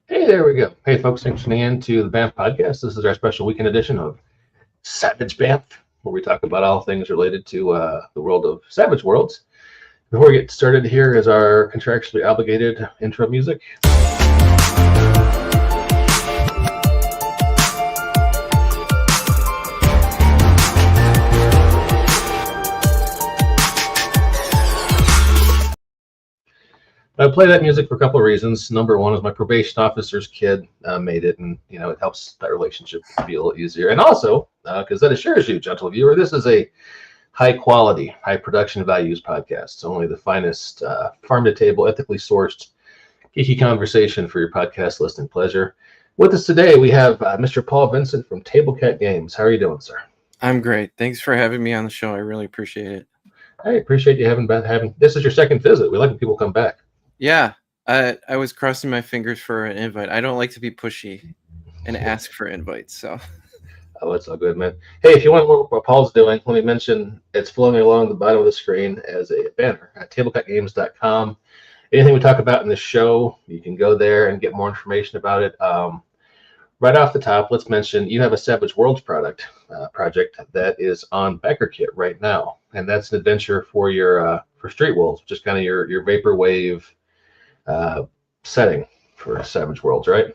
Hey, there we go. Hey, folks, thanks for tuning in to the Bamf podcast. This is our special weekend edition of Savage Bamf, where we talk about all things related to the world of Savage Worlds. Before we get started, here is our contractually obligated intro music. I play that music for a couple of reasons. Number one is my probation officer's kid made it, and it helps that relationship be a little easier. And also, because that assures you, gentle viewer, this is a high quality, high production values podcast. It's only the finest, farm to table, ethically sourced, geeky conversation for your podcast listening pleasure. With us today, we have Mr. Paul Vincent from Tablecat Games. How are you doing, sir? I'm great. Thanks for having me on the show. I really appreciate it. I appreciate you having. This is your second visit. We like when people come back. Yeah, I was crossing my fingers for an invite. I don't like to be pushy and ask for invites. So, Oh, it's all good, man. Hey, if you want to know what Paul's doing, let me mention it's flowing along the bottom of the screen as a banner at tablecatgames.com. Anything we talk about in this show, you can go there and get more information about it. Right off the top, let's mention you have a Savage Worlds project that is on BackerKit right now, and that's an adventure for your for Street Wolves, just kind of your vaporwave setting for Savage Worlds, right?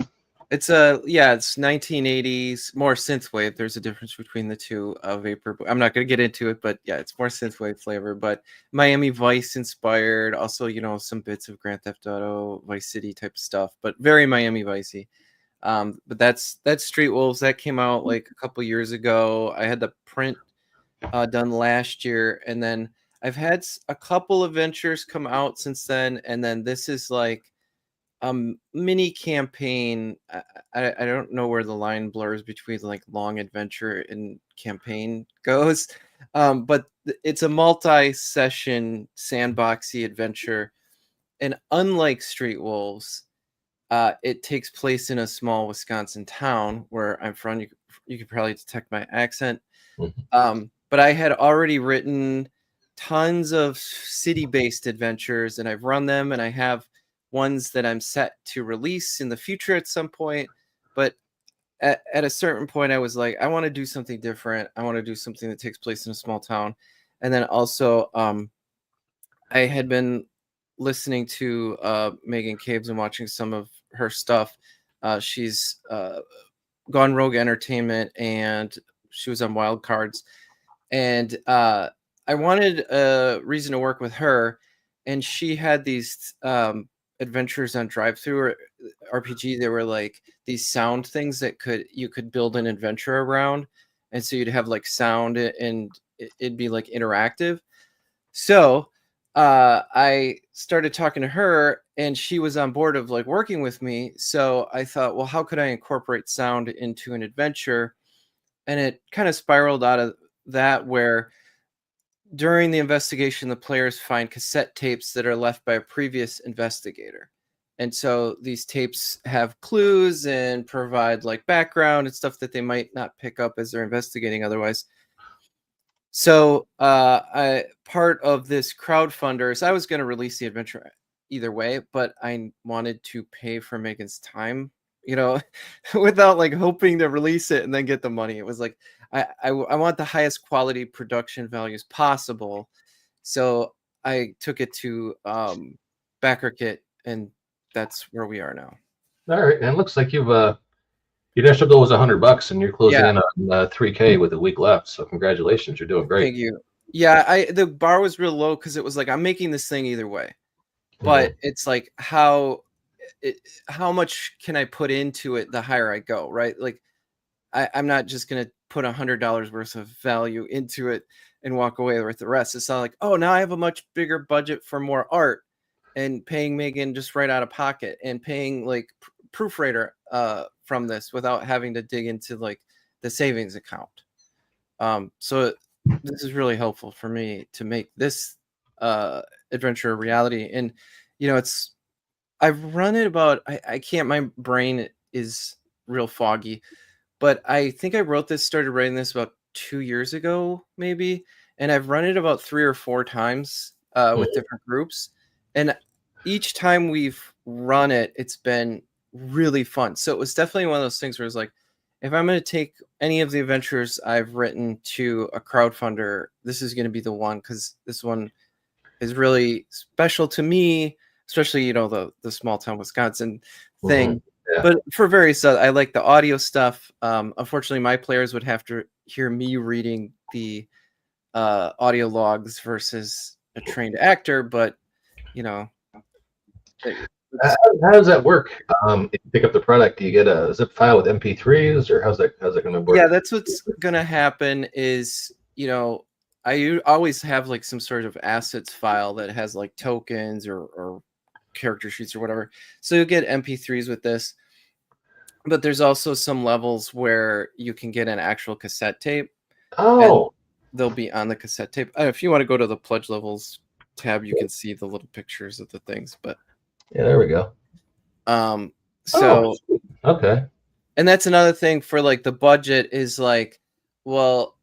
it's it's 1980s, more synthwave. There's a difference between the two. Vapor. I'm not going to get into it, but yeah, it's more synthwave flavor. But Miami Vice inspired. Also, some bits of Grand Theft Auto, Vice City type stuff, but very Miami Vicey. But that's Street Wolves that came out like a couple years ago. I had the print done last year, and then I've had a couple adventures come out since then, and then this is like a mini campaign. I don't know where the line blurs between like long adventure and campaign goes, but it's a multi-session sandboxy adventure, and unlike Street Wolves, it takes place in a small Wisconsin town where I'm from. You could probably detect my accent. But I had already written tons of city-based adventures, and I've run them, and I have ones that I'm set to release in the future at some point. But at a certain point, I was like, I want to do something different. I want to do something that takes place in a small town. And then also, I had been listening to Megan Caves and watching some of her stuff. She's Gone Rogue Entertainment, and she was on Wild Cards. And I wanted a reason to work with her, and she had these adventures on Drive-Thru RPG. They were like these sound things that you could build an adventure around, and so you'd have like sound, and it'd be like interactive. So I started talking to her, and she was on board of like working with me. So I thought, well, how could I incorporate sound into an adventure? And it kind of spiraled out of that, where during the investigation, the players find cassette tapes that are left by a previous investigator. And so these tapes have clues and provide like background and stuff that they might not pick up as they're investigating otherwise. So part of this crowdfunder is I was going to release the adventure either way, but I wanted to pay for Megan's time, without like hoping to release it and then get the money. It was like, I want the highest quality production values possible. So I took it to BackerKit, and that's where we are now. All right, and it looks like your initial goal was $100, and you're closing in on 3K with a week left. So congratulations, you're doing great. Thank you. Yeah, the bar was real low because it was like I'm making this thing either way, but it's like how much can I put into it the higher I go, right? Like I'm not just gonna put $100 worth of value into it and walk away with the rest. It's not like, oh, now I have a much bigger budget for more art, and paying Megan just right out of pocket, and paying like proofreader from this without having to dig into like the savings account. So this is really helpful for me to make this adventure a reality. And I've run it about, I can't, my brain is real foggy, but I think I started writing this about 2 years ago, maybe. And I've run it about 3 or 4 times with different groups. And each time we've run it, it's been really fun. So it was definitely one of those things where it's like, if I'm going to take any of the adventures I've written to a crowdfunder, this is going to be the one, because this one is really special to me, especially, you know, the small town Wisconsin thing. Yeah. But for various, I like the audio stuff. Unfortunately, my players would have to hear me reading the audio logs versus a trained actor. But you know, How, how does that work? If you pick up the product, do you get a zip file with MP3s, or how's that going to yeah, work? that's what's gonna happen. Is, you know, always have like some sort of assets file that has like tokens or character sheets or whatever. So you'll get MP3s with this. But there's also some levels where you can get an actual cassette tape, and Oh, they'll be on the cassette tape. If you want to go to the pledge levels tab, you can see the little pictures of the things. But yeah, there we go. um, Oh, so, sweet. Okay. and that's another thing for like the budget is like, well,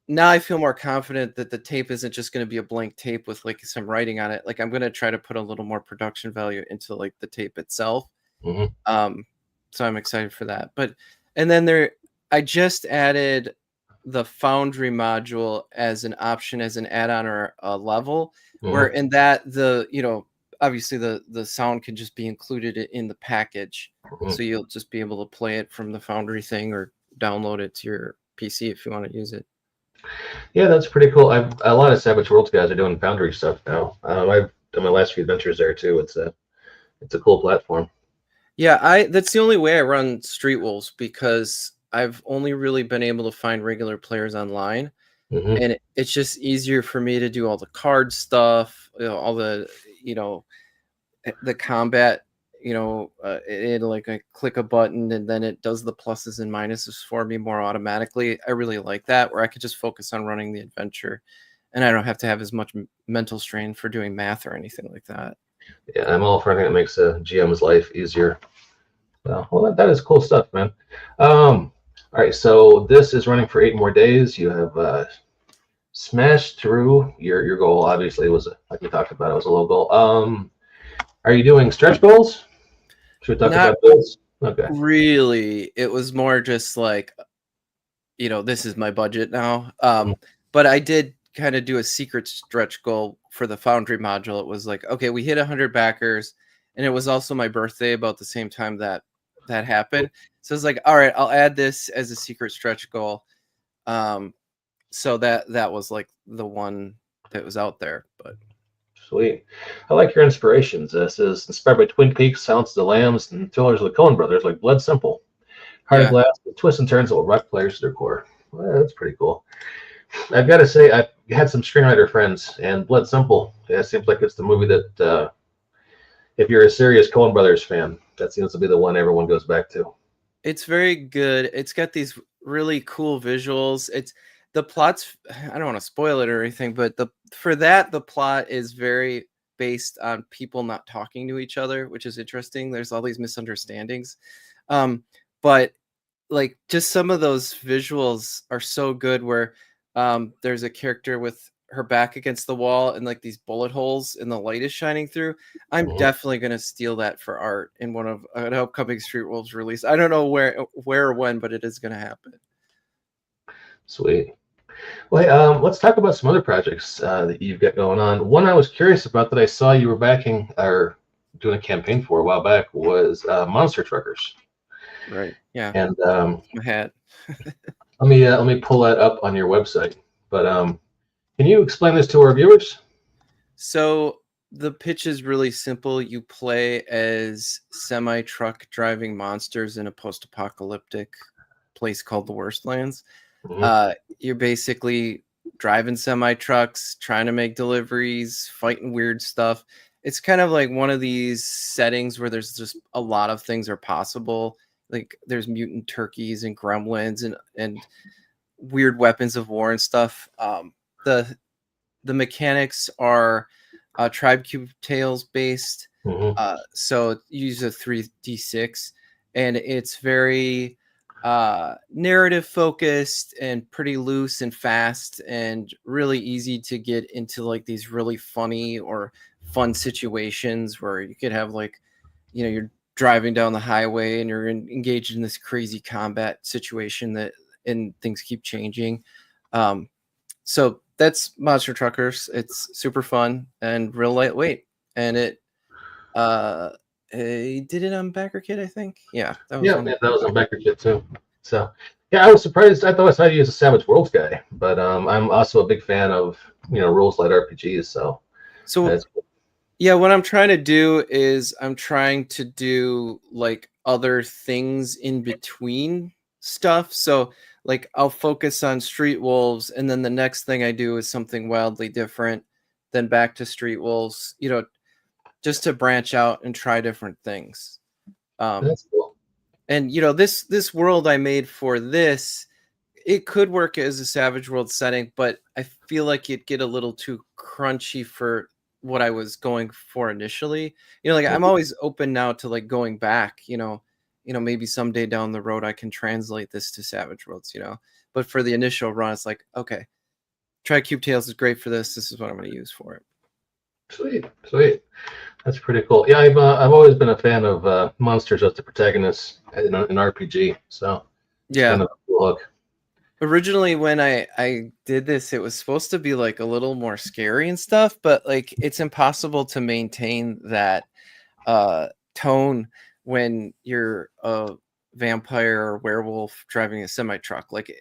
now I feel more confident that the tape isn't just going to be a blank tape with like some writing on it. Like I'm going to try to put a little more production value into like the tape itself. Hmm. Um, so I'm excited for that. But and then I just added the Foundry module as an option, as an add-on or a level, where Hmm. in that obviously the sound can just be included in the package, Hmm. so you'll just be able to play it from the Foundry thing or download it to your PC if you want to use it. Yeah, that's pretty cool. A lot of Savage Worlds guys are doing Foundry stuff now. I've done my last few adventures there too. It's a cool platform. Yeah, that's the only way I run Street Wolves, because I've only really been able to find regular players online, Hmm. and it's just easier for me to do all the card stuff, all the, you know, the combat, like I click a button and then it does the pluses and minuses for me more automatically. I really like that, where I could just focus on running the adventure, and I don't have to have as much mental strain for doing math or anything like that. Yeah, I'm all for anything that makes a GM's life easier. Well, that is cool stuff, man. All right, so this is running for 8 more days. You have smashed through your goal. Obviously, like we talked about, it was a low goal. Are you doing stretch goals? Should we talk Not about those? Okay. really. It was more just like, this is my budget now. Mhm. But I did kind of do a secret stretch goal for the Foundry module. It was like, okay, we hit 100 backers, and it was also my birthday about the same time that happened. So it's like, all right, I'll add this as a secret stretch goal. So that was like the one that was out there. But Sweet. I like your inspirations. This is inspired by Twin Peaks, Silence of the Lambs, and thrillers of the Coen brothers like Blood Simple. Heart of yeah, Glass with twists and turns that will rock players to their core. Well, that's pretty cool. I've got to say, I've had some screenwriter friends, and Blood Simple, yeah, it seems like it's the movie that, if you're a serious Coen brothers fan, that seems to be the one everyone goes back to. it's very good. It's got these really cool visuals. It's the plot's, I don't want to spoil it or anything, but the plot is very based on people not talking to each other, which is interesting. There's all these misunderstandings. Um, but like just some of those visuals are so good, where there's a character with her back against the wall and like these bullet holes and the light is shining through. I'm Mhm. definitely going to steal that for art in one of an upcoming Street Wolves release. I don't know where or when, but it is going to happen. Sweet. Well, hey, let's talk about some other projects that you've got going on. One I was curious about that I saw you were backing or doing a campaign for a while back was Monster Truckers. Right. Yeah. And My hat. let me pull that up on your website. But can you explain this to our viewers? So the pitch is really simple. You play as semi-truck driving monsters in a post-apocalyptic place called the Worstlands. Mhm. You're basically driving semi trucks, trying to make deliveries, fighting weird stuff. It's kind of like one of these settings where there's just a lot of things are possible. Like there's mutant turkeys and gremlins and weird weapons of war and stuff. The the mechanics are Tribe Cube Tales based. Mhm. So you use a 3d6, and it's very narrative focused and pretty loose and fast and really easy to get into like these really funny or fun situations where you could have like, you're driving down the highway and you're engaged in this crazy combat situation and things keep changing. So that's Monster Truckers. It's super fun and real lightweight, and I did it on Backer Kit, I think. Yeah, that was one. Yeah, that was on Becker Kit too. So, yeah, I was surprised. I thought I saw you as a Savage Worlds guy, but I'm also a big fan of rules light RPGs. So So that's cool. yeah, what I'm trying to do is I'm trying to do like other things in between stuff. So like I'll focus on Street Wolves, and then the next thing I do is something wildly different, then back to Street Wolves, just to branch out and try different things. That's cool. And this world I made for this, it could work as a Savage World setting, but I feel like it'd get a little too crunchy for what I was going for initially. Like I'm always open now to like going back, maybe someday down the road I can translate this to Savage Worlds, But for the initial run, it's like, okay, Try Cube Tales is great for this. This is what I'm going to use for it. Sweet, sweet. That's pretty cool. Yeah, I've always been a fan of monsters as the protagonist in an RPG. So it's Yeah. kind of a cool look. Originally when I did this, it was supposed to be like a little more scary and stuff, but like it's impossible to maintain that tone when you're a vampire or werewolf driving a semi truck. Like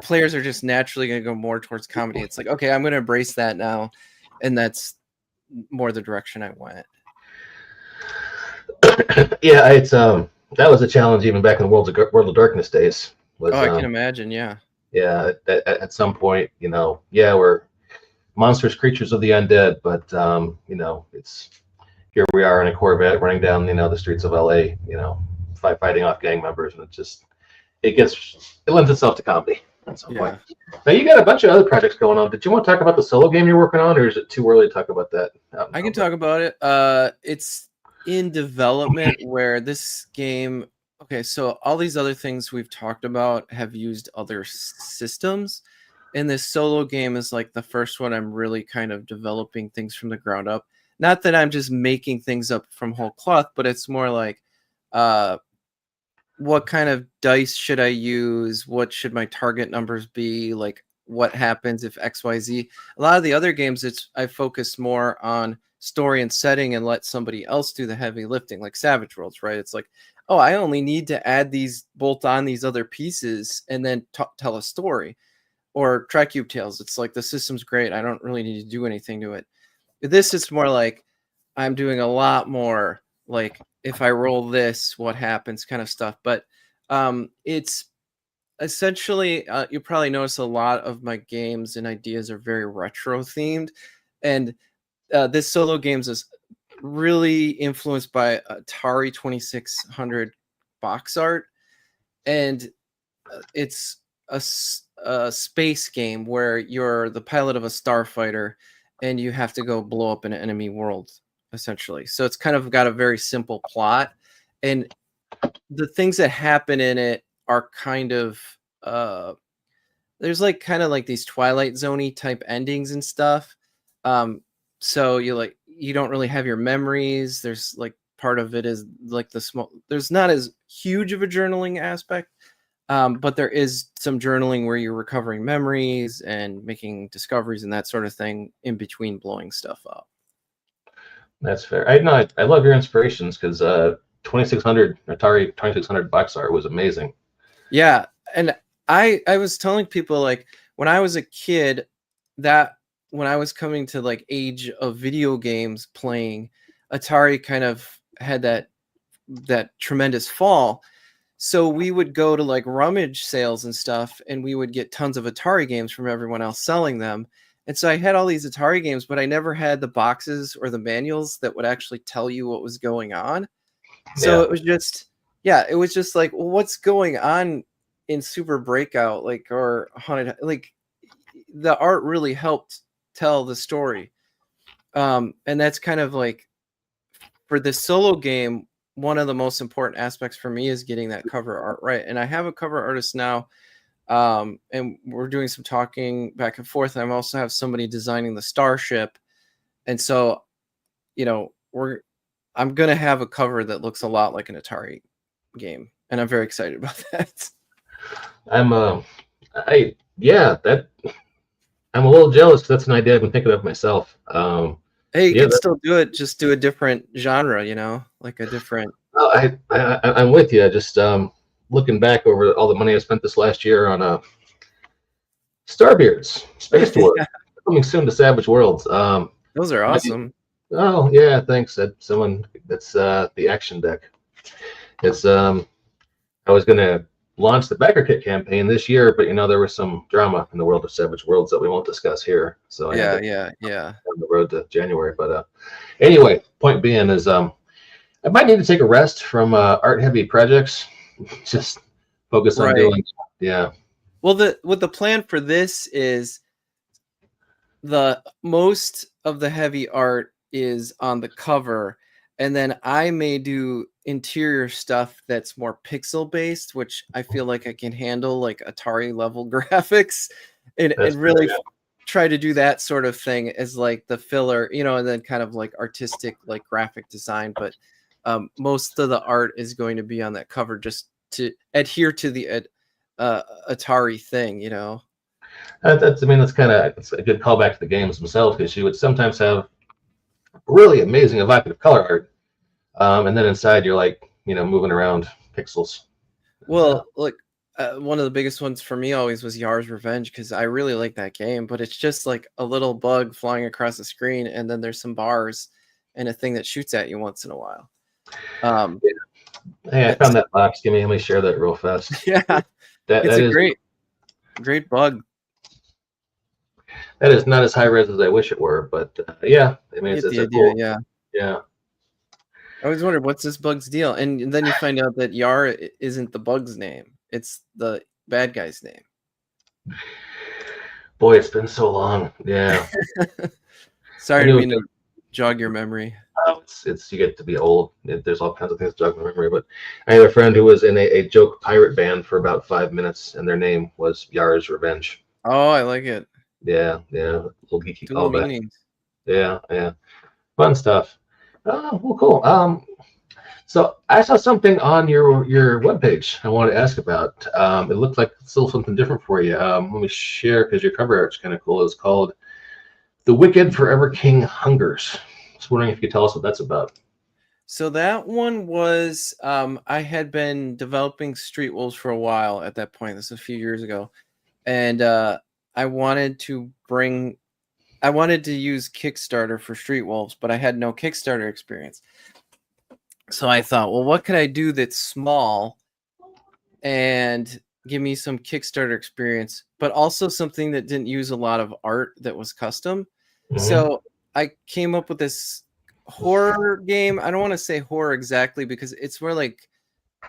players are just naturally going to go more towards comedy. It's like, okay, I'm going to embrace that now, and that's more the direction I went. Yeah, it's that was a challenge even back in the World of Darkness days. Was I can imagine. Yeah. Yeah, at some point, yeah, we're monsters, creatures of the undead, but it's here we are in a Corvette running down, the streets of LA, fighting off gang members, and it lends itself to comedy at some point. Now you got a bunch of other projects going on. Did you want to talk about the solo game you're working on, or is it too early to talk about that? I can talk about it. It's in development where this game. Okay, so all these other things we've talked about have used other systems, and this solo game is like the first one I'm really kind of developing things from the ground up. Not that I'm just making things up from whole cloth, but it's more like, what kind of dice should I use? What should my target numbers be? Like, what happens if XYZ? A lot of the other games, I focus more on story and setting and let somebody else do the heavy lifting, like Savage Worlds, right? It's like, oh, I only need to bolt on these other pieces and then tell a story. Or Try Cube Tales, it's like the system's great. I don't really need to do anything to it. This is more like I'm doing a lot more like if I roll this, what happens kind of stuff. But it's essentially, you probably notice a lot of my games and ideas are very retro themed. And this solo games is really influenced by Atari 2600 box art. And it's a space game where you're the pilot of a starfighter and you have to go blow up an enemy world, essentially. So it's kind of got a very simple plot, and the things that happen in it are kind of there's like kind of like these Twilight Zone-y type endings and stuff. So you don't really have your memories. There's like part of it is like there's not as huge of a journaling aspect. But there is some journaling where you're recovering memories and making discoveries and that sort of thing in between blowing stuff up. That's fair. I love your inspirations because 2600 Atari 2600 box art was amazing. Yeah, and I was telling people like when I was a kid that when I was coming to like age of video games playing, Atari kind of had that tremendous fall. So we would go to like rummage sales and stuff, and we would get tons of Atari games from everyone else selling them. And so I had all these Atari games, but I never had the boxes or the manuals that would actually tell you what was going on. So it was just like, well, what's going on in Super Breakout, like, or Haunted, like the art really helped tell the story. And that's kind of like for this solo game, one of the most important aspects for me is getting that cover art right. And I have a cover artist now, and we're doing some talking back and forth. And I also have somebody designing the starship, and so we're I'm gonna have a cover that looks a lot like an Atari game, and I'm very excited about that. I'm that I'm a little jealous because that's an idea I've been thinking of myself. Hey, you Yeah, could still do it, just do a different genre, like a different. I'm with you. Just looking back over all the money I spent this last year on Starbeards, Space Dwarf, Yeah, coming soon to Savage Worlds. those are Maybe, awesome. oh yeah, thanks. That someone that's the action deck. It's I was gonna launch the backer kit campaign this year, but there was some drama in the world of Savage Worlds that we won't discuss here, so I had to Yeah. on the road to January. But anyway, point being is I might need to take a rest from art heavy projects. Just focus on Right. doing, yeah. Well, the plan for this is the most of the heavy art is on the cover, and then I may do interior stuff that's more pixel based, which I feel like I can handle, like Atari level graphics, and That's fair, really yeah. try to do that sort of thing as like the filler, and then kind of like artistic, like graphic design. But most of the art is going to be on that cover just to adhere to the Atari thing. That's I mean that's kind of it's a good callback to the games themselves because you would sometimes have really amazing evocative color art, and then inside you're like moving around pixels. Well, look, one of the biggest ones for me always was Yar's Revenge because I really like that game, but it's just like a little bug flying across the screen, and then there's some bars and a thing that shoots at you once in a while. Hey, I It's found that box. Let me share that real fast. yeah, That it's that a is great bug. that is not as high res as I wish it were, but yeah, I mean You get it's the a idea, cool, yeah. yeah. I always wondered what's this bug's deal, and then you find out that Yar isn't the bug's name; it's the bad guy's name. Boy, it's been so long. Yeah, I Sorry to knew. mean to jog your memory. It's you get to be old. There's all kinds of things to jog my memory. But I had a friend who was in a joke pirate band for about 5 minutes, and their name was Yar's Revenge. Oh, I like it. Yeah, yeah, little geeky Dual callback. meanings. Yeah, yeah, fun stuff. Oh, well, cool. So I saw something on your webpage I wanted to ask about. It looked like it's still something different for you. Let me share because your cover art's kind of cool. It's called "The Wicked Forever King Hungers." Just wondering if you could tell us what that's about. So that one was I had been developing Street Wolves for a while at that point. This was a few years ago, and I wanted to bring I wanted to use Kickstarter for Street Wolves, but I had no Kickstarter experience. So I thought, well, what could I do that's small and give me some Kickstarter experience, but also something that didn't use a lot of art that was custom. Hmm. So I came up with this horror game. I don't want to say horror exactly because it's more like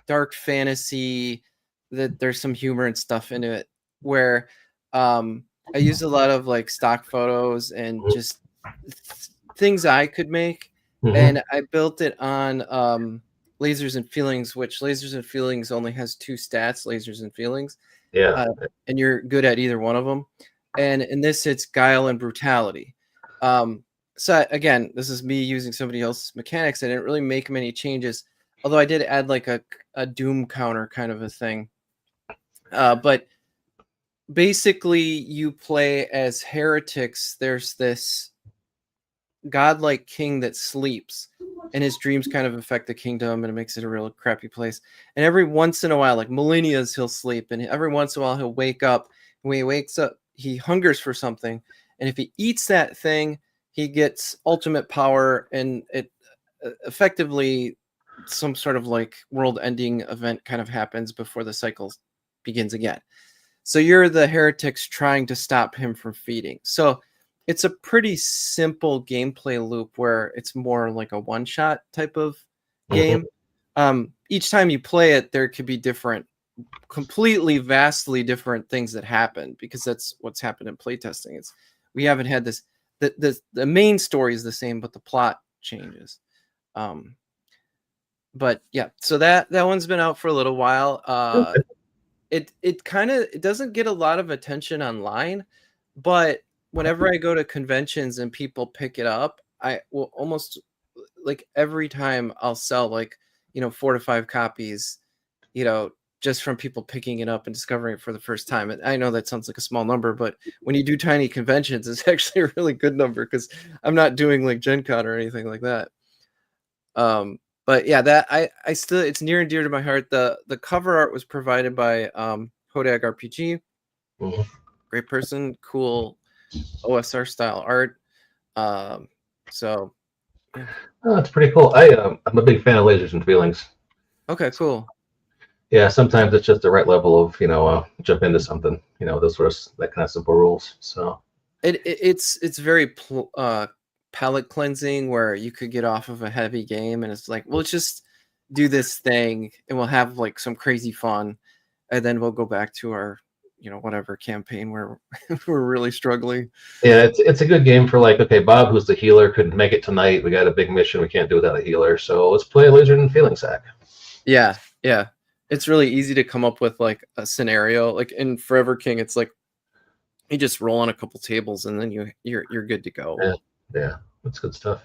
dark fantasy that there's some humor and stuff into it where I used a lot of like stock photos and just things I could make, Hmm. and I built it on lasers and feelings, which lasers and feelings only has two stats, lasers and feelings, Yeah. uh, and you're good at either one of them. And in this, it's guile and brutality. So again, this is me using somebody else's mechanics. I didn't really make many changes, although I did add like a doom counter kind of a thing. But basically, you play as heretics. There's this godlike king that sleeps, and his dreams kind of affect the kingdom, and it makes it a real crappy place. And every once in a while, like millennia's, he'll sleep, and every once in a while he'll wake up. And when he wakes up, he hungers for something, and if he eats that thing, he gets ultimate power, and it effectively some sort of like world-ending event kind of happens before the cycle begins again. So you're the heretics trying to stop him from feeding. So it's a pretty simple gameplay loop where it's more like a one-shot type of Hmm. game. Each time you play it, there could be different, completely, vastly different things that happen because that's what's happened in playtesting. It's we haven't had this. The main story is the same, but the plot changes. Um, but yeah, so that one's been out for a little while. It doesn't get a lot of attention online, but whenever I go to conventions and people pick it up, I will almost like every time I'll sell like, 4 to 5 copies, just from people picking it up and discovering it for the first time. And I know that sounds like a small number, but when you do tiny conventions, it's actually a really good number because I'm not doing like Gen Con or anything like that. But yeah, that I still, it's near and dear to my heart. The cover art was provided by Hodag RPG. Mhm. Great person, cool OSR style art. So yeah. Oh, that's pretty cool. I'm a big fan of Lasers and Feelings. Okay, cool. Yeah, sometimes it's just the right level of jump into something. Those sort of that kind of simple rules. So It's very palate cleansing where you could get off of a heavy game and it's like, well, let's just do this thing and we'll have like some crazy fun, and then we'll go back to our whatever campaign where we're really struggling. yeah, it's a good game for like, okay, Bob, who's the healer, couldn't make it tonight. We got a big mission. We can't do without a healer. So let's play Lizard and Feeling Sack. Yeah, it's really easy to come up with like a scenario. Like in Forever King, it's like you just roll on a couple tables and then you're good to go. Yeah, that's good stuff.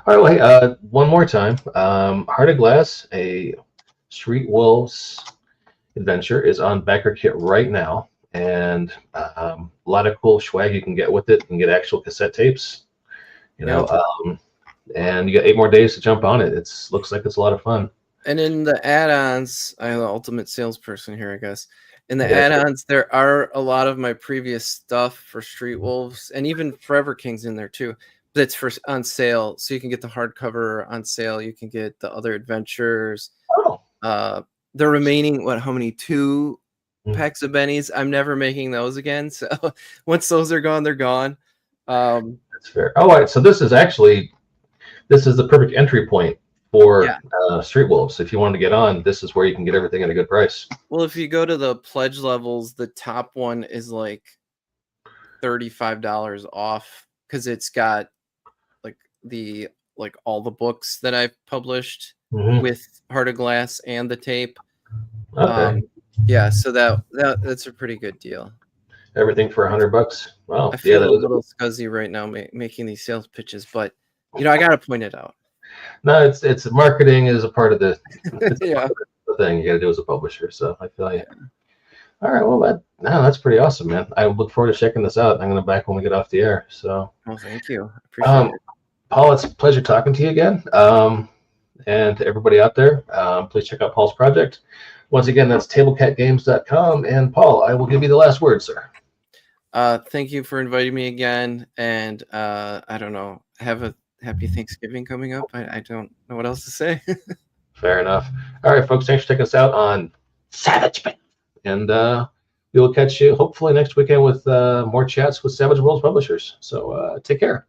All right, well, hey, one more time. Heart of Glass, a Street Wolves adventure, is on Backer Kit right now, and a lot of cool swag you can get with it. You can get actual cassette tapes, and you got 8 more days to jump on it. Looks like it's a lot of fun. And in the add-ons, I'm the ultimate salesperson here, I guess. In the Yeah. add-ons, there are a lot of my previous stuff for Street Wolves, and even Forever King's in there too. That's on sale, so you can get the hardcover on sale. You can get the other adventures. Oh. The remaining, how many? 2 packs of bennies. I'm never making those again. So once those are gone, they're gone. That's fair. Oh, all right. So this is the perfect entry point for Street Wolves. If you want to get on, this is where you can get everything at a good price. Well, if you go to the pledge levels, the top one is like $35 off because it's got like all the books that I've published with Heart of Glass and the tape. Okay. Yeah, so that's a pretty good deal. Everything for $100. Wow. I feel a little scuzzy right now making these sales pitches, but I gotta point it out. No, it's marketing is a part of the yeah. the thing you got to do as a publisher. So I feel like, all right, well, that's pretty awesome, man. I look forward to checking this out. I'm gonna back when we get off the air. So. Well, thank you. I appreciate it. Paul, it's a pleasure talking to you again. And to everybody out there, please check out Paul's project. Once again, that's tablecatgames.com. And Paul, I will give you the last word, sir. Thank you for inviting me again. And I don't know, have a happy Thanksgiving coming up. I don't know what else to say. Fair enough. All right, folks, thanks for checking us out on Savage Bamf. And we will catch you hopefully next weekend with more chats with Savage Worlds publishers. So take care.